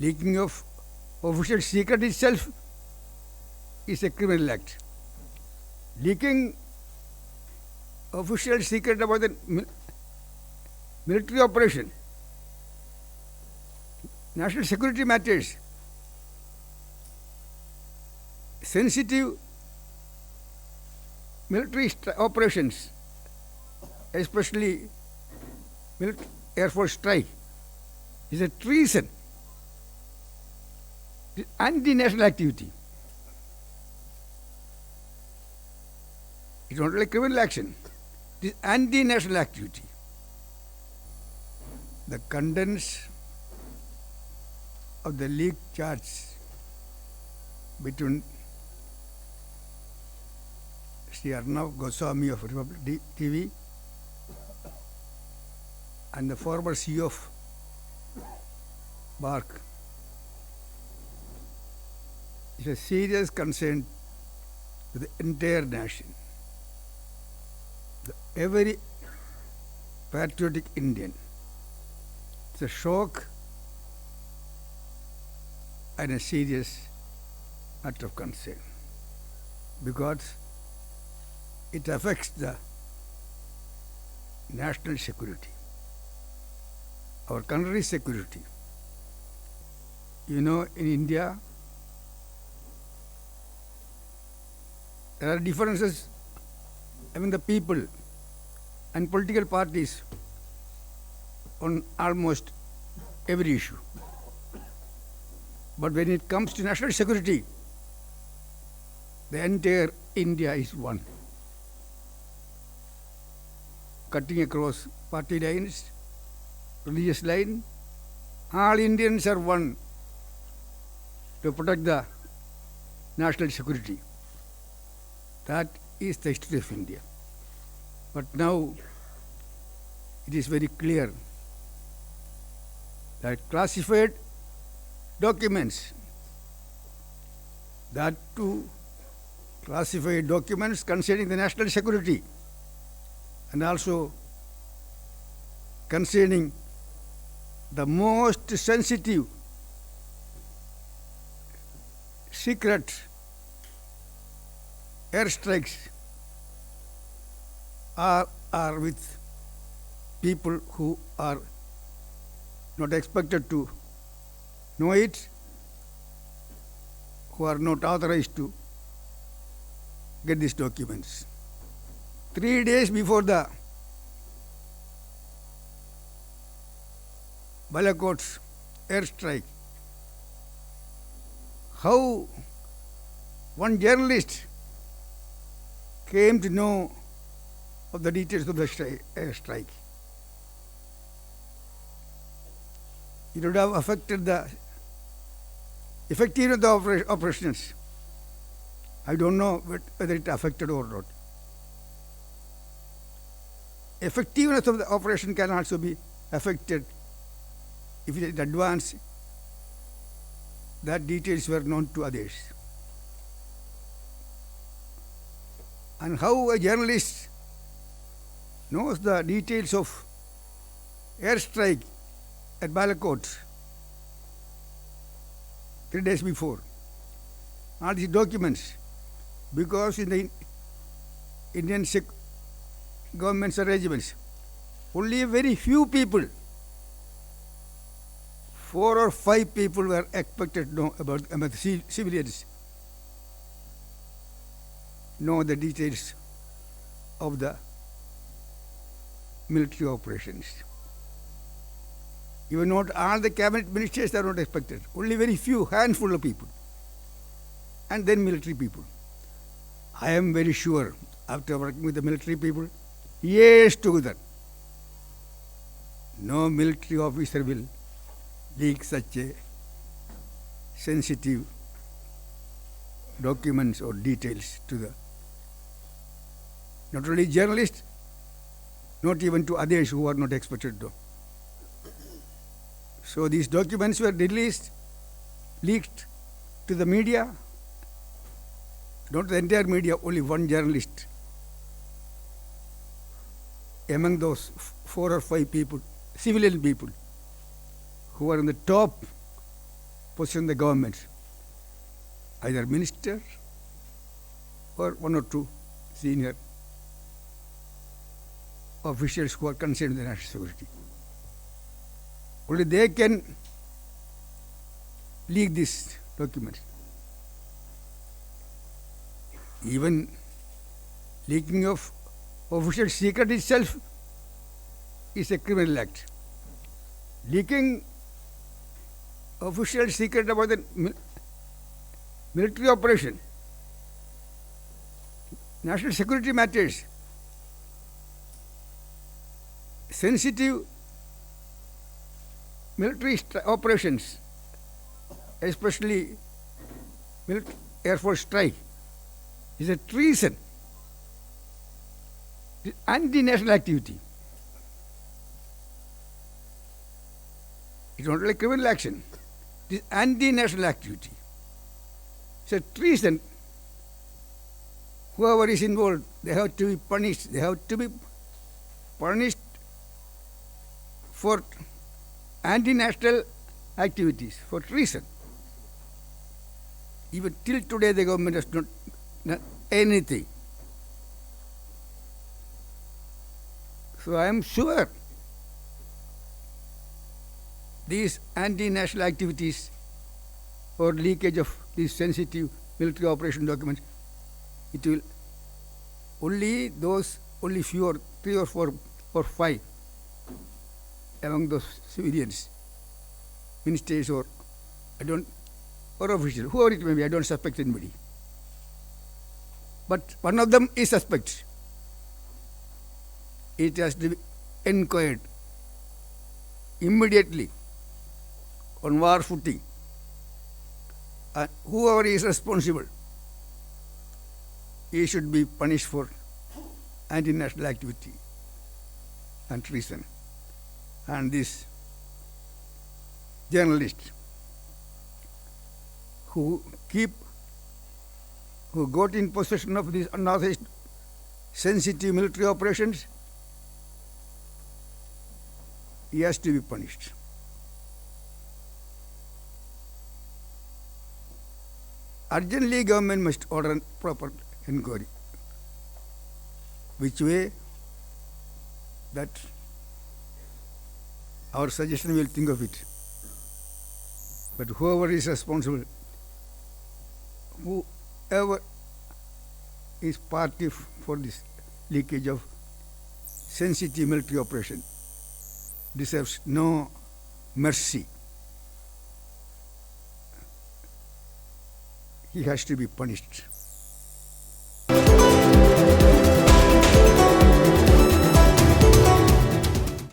Leaking of official secret itself is a criminal act. Leaking official secret about the military operation, national security matters, sensitive military operations, especially Air Force strike, is a treason. It is anti-national activity. It is not only criminal action, it is anti-national activity. The contents of the leaked charts between Sri Arnab Goswami of Republic TV and the former CEO of Bark is a serious concern to the entire nation. Every patriotic Indian. It's a shock and a serious matter of concern because it affects the national security, our country's security. You know, in India, there are differences among the people and political parties on almost every issue. But when it comes to national security, the entire India is one. Cutting across party lines, religious line, all Indians are one to protect the national security. That is the history of India. But now it is very clear that classified documents, that too classified documents concerning the national security and also concerning the most sensitive secret airstrikes are with people who are not expected to know it, who are not authorized to get these documents. 3 days before the Balakot's airstrike, how one journalist came to know of the details of the airstrike. It would have affected the effectiveness of the operations. I don't know whether it affected or not. Effectiveness of the operation can also be affected if in advance that details were known to others. And how a journalist knows the details of airstrike at Balakot 3 days before. All these documents, because in the Indian government's arrangements, only a very few people, 4 or 5 people were expected to know about the civilians, know the details of the military operations. Even not all the cabinet ministers are not expected. Only very few, handful of people. And then military people. I am very sure, after working with the military people, years together, no military officer will leak such a sensitive documents or details to the not only journalists, not even to others who are not expected to. So these documents were released, leaked to the media, not the entire media, only one journalist. Among those 4 or 5 people, civilian people, who are in the top position in the government, either minister or one or two senior officials who are concerned with the national security. Only they can leak this document. Even leaking of official secret itself is a criminal act. Leaking official secret about the military operation, national security matters, sensitive military operations, especially Air Force strike, is a treason. It is anti-national activity. It is not only criminal action. It is anti-national activity. It's a treason. Whoever is involved, they have to be punished. They have to be punished for anti-national activities, for treason. Even till today, the government has not done anything. So I am sure these anti-national activities or leakage of these sensitive military operation documents, it will only few or 3 or 4 or 5 among those civilians, ministers or officials, whoever it may be, I don't suspect anybody. But one of them is suspect. It has to be inquired immediately on war footing. And whoever is responsible, he should be punished for anti-national activity and treason. And this journalist who got in possession of these unauthorized sensitive military operations, he has to be punished. Urgently, government must order proper inquiry. Which way? That our suggestion will think of it. But whoever is responsible, whoever is party for this leakage of sensitive military operation, deserves no mercy. He has to be punished.